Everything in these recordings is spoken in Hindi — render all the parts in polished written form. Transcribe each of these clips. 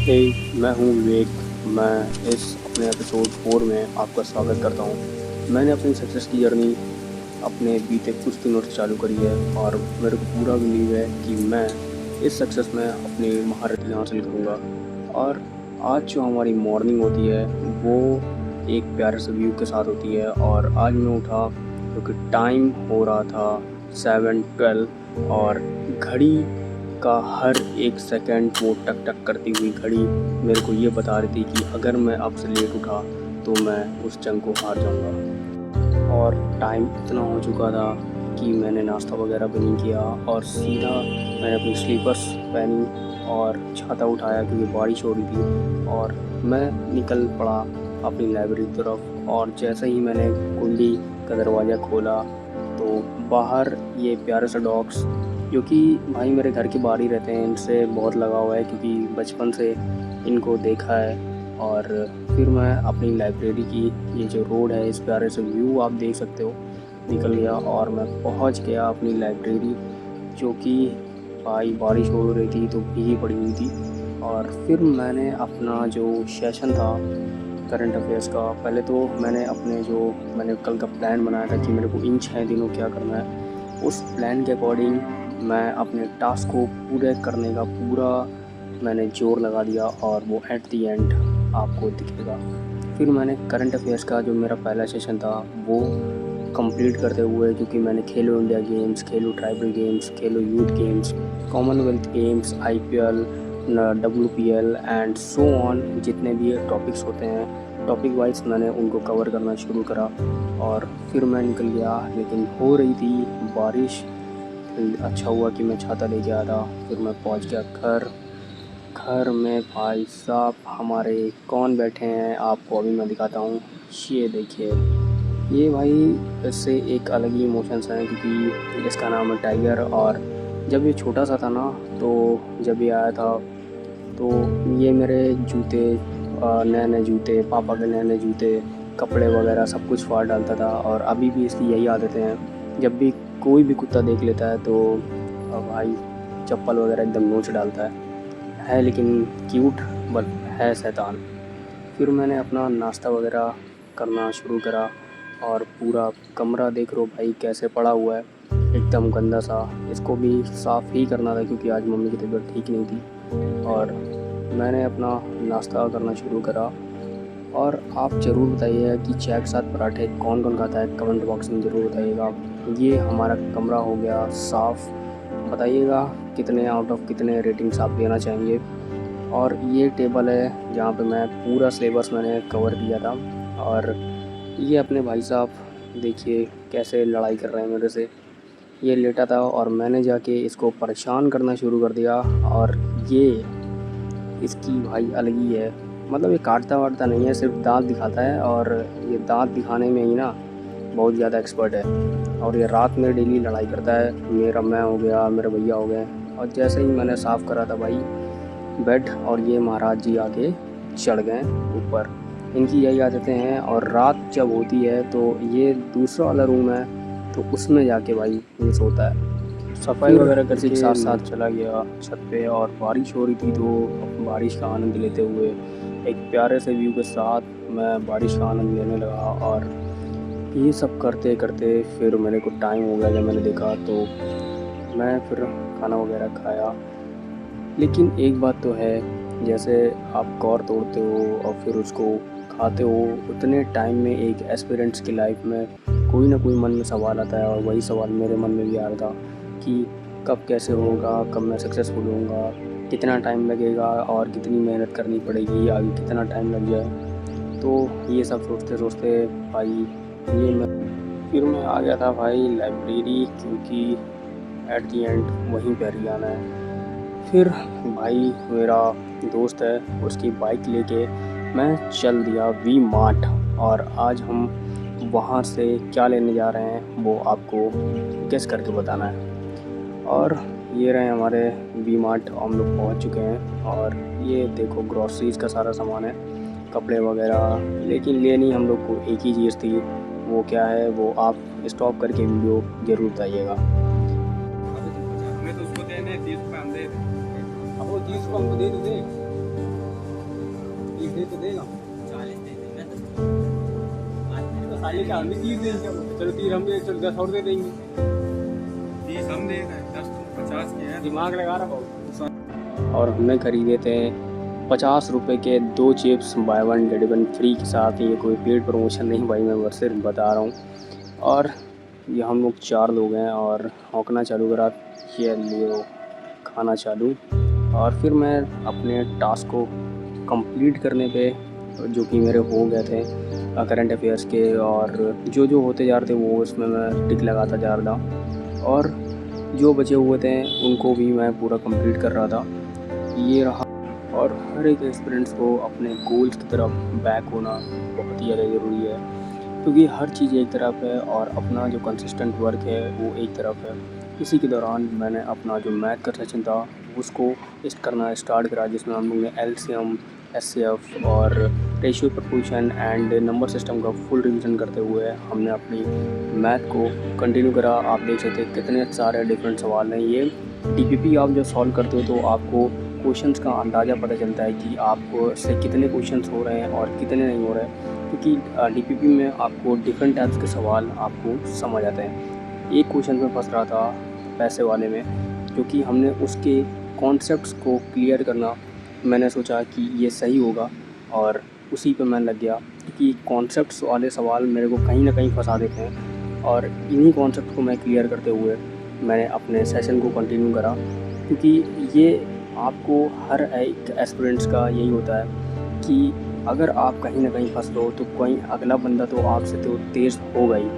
हे, मैं हूँ विवेक। मैं इस अपने एपिसोड 4 में आपका स्वागत करता हूँ। मैंने अपनी सक्सेस की जर्नी अपने बीते कुछ दिनों से चालू करी है और मेरे को पूरा बिलीव है कि मैं इस सक्सेस में अपनी महारत हासिल करूँगा। और आज जो हमारी मॉर्निंग होती है वो एक प्यारे से व्यू के साथ होती है। और आज मैं उठा क्योंकि टाइम हो रहा था 7:12 और घड़ी का हर एक सेकंड वो टक टक करती हुई घड़ी मेरे को ये बता रही थी कि अगर मैं अब से लेट उठा तो मैं उस जंग को हार जाऊंगा। और टाइम इतना हो चुका था कि मैंने नाश्ता वगैरह भी नहीं किया और सीधा मैंने अपनी स्लीपर्स पहनी और छाता उठाया क्योंकि बारिश हो रही थी और मैं निकल पड़ा अपनी लाइब्रेरी की तरफ। और जैसे ही मैंने कुंडी का दरवाज़ा खोला तो बाहर ये प्यारे से डॉग्स जो कि भाई मेरे घर के बाहर ही रहते हैं, इनसे बहुत लगा हुआ है क्योंकि बचपन से इनको देखा है। और फिर मैं अपनी लाइब्रेरी की ये जो रोड है इस प्यारे से व्यू आप देख सकते हो निकल गया और मैं पहुंच गया अपनी लाइब्रेरी, जो कि भाई बारिश हो रही थी तो भीगी पड़ी हुई थी। और फिर मैंने अपना जो सेशन था करंट अफेयर्स का, पहले तो मैंने कल का प्लान बनाया था कि मेरे को इन 6 दिनों क्या करना है, उस प्लान के अकॉर्डिंग मैं अपने टास्क को पूरे करने का पूरा मैंने जोर लगा दिया और वो एट दी एंड आपको दिखेगा। फिर मैंने करंट अफेयर्स का जो मेरा पहला सेशन था वो कंप्लीट करते हुए, क्योंकि मैंने खेलो India games, Khelo tribal games, Khelo youth games, Commonwealth games, IPL, WPL and so on, जितने भी टॉपिक्स होते हैं टॉपिक वाइज मैंने उनको कवर करना शुरू करा। और फिर मैं निकल गया, लेकिन हो रही थी बारिश। अच्छा हुआ कि मैं छाता लेके आया था। फिर मैं पहुंच गया घर में भाई साहब हमारे कौन बैठे हैं आपको अभी मैं दिखाता हूँ। ये देखिए, ये भाई इससे एक अलग ही इमोशंस हैं क्योंकि इसका नाम है टाइगर। और जब ये छोटा सा था ना, तो जब ये आया था तो ये मेरे जूते, नए नए जूते, पापा के नए नए जूते, कपड़े वगैरह सब कुछ फाड़ डालता था। और अभी भी इसकी यही आदतें हैं, जब भी कोई भी कुत्ता देख लेता है तो भाई चप्पल वगैरह एकदम नोच डालता है लेकिन क्यूट बट है शैतान। फिर मैंने अपना नाश्ता वगैरह करना शुरू करा और पूरा कमरा देख लो भाई कैसे पड़ा हुआ है, एकदम गंदा सा। इसको भी साफ़ ही करना था क्योंकि आज मम्मी की तबीयत ठीक नहीं थी। और मैंने अपना नाश्ता करना शुरू करा। और आप ज़रूर बताइएगा कि चाय के साथ पराठे कौन कौन खाता है, कमेंट बॉक्स में ज़रूर बताइएगा। ये हमारा कमरा हो गया साफ़। बताइएगा कितने आउट ऑफ कितने रेटिंग्स आप देना चाहेंगे। और ये टेबल है जहाँ पे मैं पूरा सिलेबस मैंने कवर किया था। और ये अपने भाई साहब देखिए कैसे लड़ाई कर रहे हैं मेरे से। ये लेटा था और मैंने जाके इसको परेशान करना शुरू कर दिया। और ये इसकी भाई अलग ही है, मतलब ये काटता वाटता नहीं है, सिर्फ दांत दिखाता है। और ये दांत दिखाने में ही ना बहुत ज़्यादा एक्सपर्ट है। और ये रात में डेली लड़ाई करता है, मैं हो गया, मेरे भैया हो गए। और जैसे ही मैंने साफ़ करा था भाई बेड, और ये महाराज जी आके चढ़ गए ऊपर। इनकी यही आदतें हैं। और रात जब होती है तो ये दूसरा वाला रूम है तो उसमें जाके भाई ये सोता है। सफाई वगैरह करके साथ साथ चला गया छत पे और बारिश हो रही थी तो बारिश का आनंद लेते हुए एक प्यारे से व्यू के साथ मैं बारिश का आनंद लेने लगा। और ये सब करते करते फिर मेरे को टाइम हो गया। जब मैंने देखा तो मैं फिर खाना वगैरह खाया। लेकिन एक बात तो है, जैसे आप कौर तोड़ते हो और फिर उसको खाते हो, उतने टाइम में एक एस्पिरेंट्स की लाइफ में कोई ना कोई मन में सवाल आता है। और वही सवाल मेरे मन में भी आ रहा था कि कब कैसे होगा, कब मैं सक्सेसफुल होऊंगा, कितना टाइम लगेगा और कितनी मेहनत करनी पड़ेगी, आगे कितना टाइम लग जाए। तो ये सब सोचते सोचते भाई फिर मैं आ गया था भाई लाइब्रेरी, क्योंकि एट दी एंड वहीं पर ही आना है। फिर भाई मेरा दोस्त है, उसकी बाइक लेके मैं चल दिया वी मार्ट। और आज हम वहाँ से क्या लेने जा रहे हैं वो आपको गेस करके बताना है। और ये रहे हमारे वी मार्ट, हम लोग पहुँच चुके हैं। और ये देखो ग्रॉसरीज़ का सारा सामान है, कपड़े वगैरह। लेकिन लेनी हम लोग को एक ही चीज़ थी, वो क्या है वो आप स्टॉप करके वीडियो ज़रूर बताइएगा। हमें तो उसको देने 30 रुपये हम दे दें। अब वो 30 रुपये हमको दे दो दे। 40 दे तो देगा, 40 दे देंगे तो साले क्या हमें 30 देंगे, चलो 30 हम दे, चलो 10 और दे देंगे। 30 हम देगा, 10 तो 50 के हैं, दिमाग लगा रहा बहुत। और हमने खरीदे थे 50 रुपये के 2 चिप्स बाय 1 गेट 1 फ्री के साथ। ये कोई पेड प्रमोशन नहीं भाई, मैं बस सिर्फ बता रहा हूँ। और ये हम लोग 4 लोग हैं और हौंकना चालू करा, ये लियो खाना चालू। और फिर मैं अपने टास्क को कंप्लीट करने पे, जो कि मेरे हो गए थे करंट अफेयर्स के, और जो जो होते जा रहे थे वो उसमें मैं टिक लगाता जा रहा था, और जो बचे हुए थे उनको भी मैं पूरा कंप्लीट कर रहा था। ये रहा। और हर एक एस्पिरेंट्स को अपने गोल्स की तरफ बैक होना बहुत ही ज़्यादा ज़रूरी है, क्योंकि हर चीज़ एक तरफ है और अपना जो कंसिस्टेंट वर्क है वो एक तरफ है। इसी के दौरान मैंने अपना जो मैथ का सेशन था उसको करना स्टार्ट करा, जिसमें हम लोग ने एलसीएम, एचसीएफ और ratio, proportion and number system का फुल रिवीजन करते हुए हमने अपनी मैथ को कंटिन्यू करा। आप देख सकते हैं कितने सारे डिफरेंट सवाल हैं। ये डीपीपी आप जब सॉल्व करते हो तो आपको क्वेश्चंस का अंदाज़ा पता चलता है कि आपको से कितने क्वेश्चंस हो रहे हैं और कितने नहीं हो रहे हैं, क्योंकि डीपीपी में आपको डिफरेंट टाइप्स के सवाल आपको समझ आते हैं। एक क्वेश्चन में फंस रहा था पैसे वाले में, जो कि हमने उसके कॉन्सेप्ट्स को क्लियर करना, मैंने सोचा कि ये सही होगा और उसी पे मैं लग गया, क्योंकि कॉन्सेप्ट्स वाले सवाल मेरे को कहीं ना कहीं फंसा देते हैं। और इन्हीं कॉन्सेप्ट को मैं क्लियर करते हुए मैंने अपने सेशन को कंटिन्यू करा, क्योंकि ये आपको हर एक एस्पिरेंट्स का यही होता है कि अगर आप कहीं ना कहीं फंस रहे हो तो कोई अगला बंदा तो आपसे तो तेज़ होगा ही,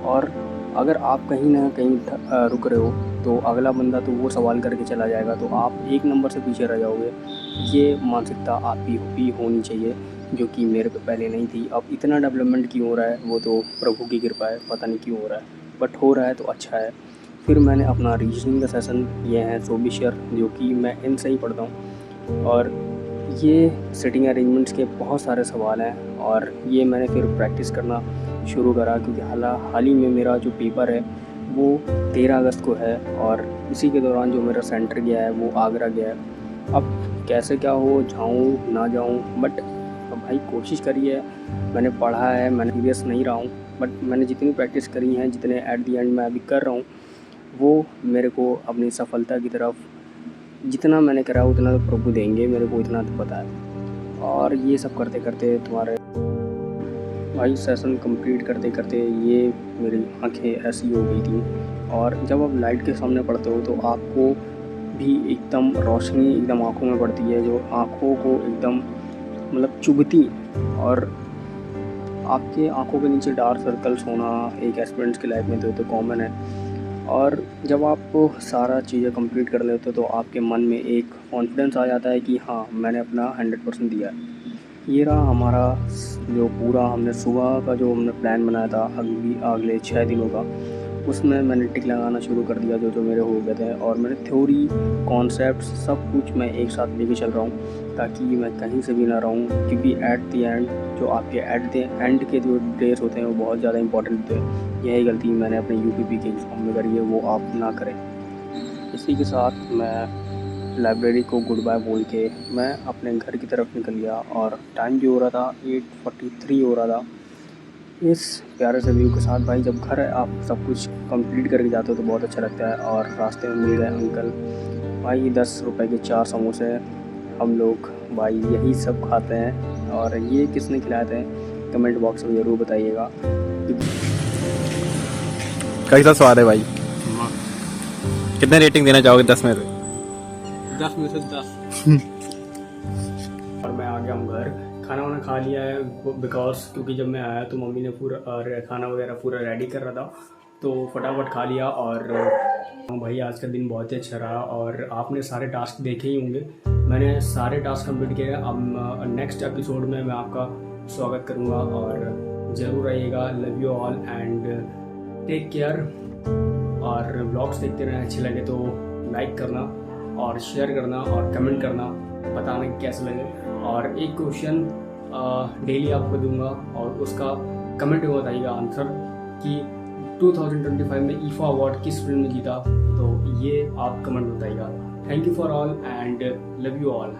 और अगर आप कहीं ना कहीं रुक रहे हो तो अगला बंदा तो वो सवाल करके चला जाएगा, तो आप एक नंबर से पीछे रह जाओगे। ये मानसिकता आपकी भी होनी चाहिए, जो कि मेरे पे पहले नहीं थी। अब इतना डेवलपमेंट क्यों हो रहा है वो तो प्रभु की कृपा है, पता नहीं क्यों हो रहा है, बट हो रहा है तो अच्छा है। फिर मैंने अपना रीजनिंग का सेशन, ये है सोबिशर, जो कि मैं इन से ही पढ़ता हूँ, और ये सिटिंग अरेंजमेंट्स के बहुत सारे सवाल हैं, और ये मैंने फिर प्रैक्टिस करना शुरू करा, क्योंकि हाल ही में मेरा जो पेपर है वो 13 अगस्त को है, और इसी के दौरान जो मेरा सेंटर गया है वो आगरा गया है। अब कैसे क्या हो, जाऊँ ना जाऊँ, बट भाई कोशिश करी है, मैंने पढ़ा है, मैंने सीरियस नहीं रहा हूँ, बट मैंने जितनी प्रैक्टिस करी हैं, जितने एट दी एंड मैं अभी कर रहा हूँ, वो मेरे को अपनी सफलता की तरफ, जितना मैंने करा उतना तो प्रभु देंगे, मेरे को इतना तो पता है। और ये सब करते करते तुम्हारे भाई सेशन कंप्लीट करते करते ये मेरी आंखें ऐसी हो गई थी, और जब आप लाइट के सामने पढ़ते हो तो आपको भी एकदम रोशनी एकदम आँखों में पड़ती है, जो आँखों को एकदम मतलब चुभती, और आपके आँखों के नीचे डार्क सर्कल्स होना एक एस्पिरेंट्स की लाइफ में तो कॉमन है। और जब आप सारा चीज़ें कंप्लीट कर लेते हो तो आपके मन में एक कॉन्फिडेंस आ जाता है कि हाँ मैंने अपना 100% दिया है। ये रहा हमारा जो पूरा हमने सुबह का जो हमने प्लान बनाया था अगले 6 दिनों का, उसमें मैंने टिक लगाना शुरू कर दिया जो मेरे हो गए थे, और मैंने थ्योरी, कॉन्सेप्ट सब कुछ मैं एक साथ लेके चल रहा हूँ, ताकि मैं कहीं से भी ना रहूँ, क्योंकि एट द एंड जो आपके एट द एंड के जो डेज होते हैं वो बहुत ज़्यादा इंपॉर्टेंट होते हैं। यही गलती मैंने अपने यूपीपी के एग्ज़ाम में करी है, वो आप ना करें। इसी के साथ मैं लाइब्रेरी को गुड बाय बोल के मैं अपने घर की तरफ निकल गया, और टाइम जो हो रहा था 8:43 हो रहा था। इस प्यारे से व्यू के साथ भाई, जब घर आप सब कुछ कंप्लीट करके जाते हो तो बहुत अच्छा लगता है। और रास्ते में मिल गए अंकल भाई, 10 रुपए के 4 समोसे, हम लोग भाई यही सब खाते हैं, और ये किसने खिलाए थे कमेंट बॉक्स में ज़रूर बताइएगा। कैसा स्वाद है भाई? कितने रेटिंग देना चाहोगे 10 में से? 10 में से 10। और मैं आ गया हूँ घर, खाना वाना खा लिया है, बिकॉज क्योंकि जब मैं आया तो मम्मी ने पूरा खाना वगैरह पूरा रेडी कर रहा था, तो फटाफट खा लिया। और भाई आज का दिन बहुत ही अच्छा रहा, और आपने सारे टास्क देखे ही होंगे, मैंने सारे टास्क कंप्लीट किए। अब नेक्स्ट एपिसोड में मैं आपका स्वागत करूँगा, और ज़रूर आइएगा। Love you all and take care, और व्लॉग्स देखते रहें। अच्छे लगे तो लाइक करना और शेयर करना और कमेंट करना, बताना कैसे लगे। और एक क्वेश्चन डेली आपको दूंगा, और उसका कमेंट में बताइएगा आंसर कि 2025 में ईफा अवार्ड किस फिल्म ने जीता, तो ये आप कमेंट बताइएगा। Thank you for all and love you all.